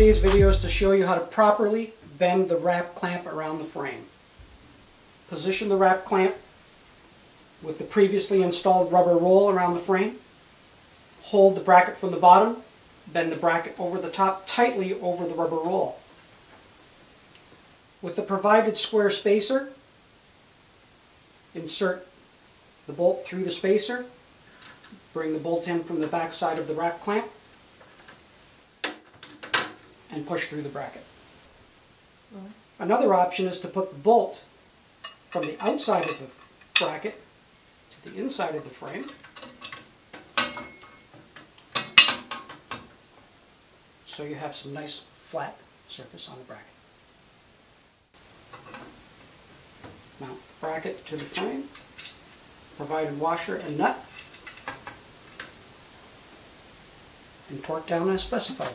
today's video is to show you how to properly bend the wrap clamp around the frame. Position the wrap clamp with the previously installed rubber roll around the frame. Hold the bracket from the bottom, bend the bracket over the top tightly over the rubber roll. With the provided square spacer, insert the bolt through the spacer, bring the bolt in from the back side of the wrap clamp, and push through the bracket. Another option is to put the bolt from the outside of the bracket to the inside of the frame. So you have some nice flat surface on the bracket. Mount the bracket to the frame, provided washer and nut, and torque down as specified.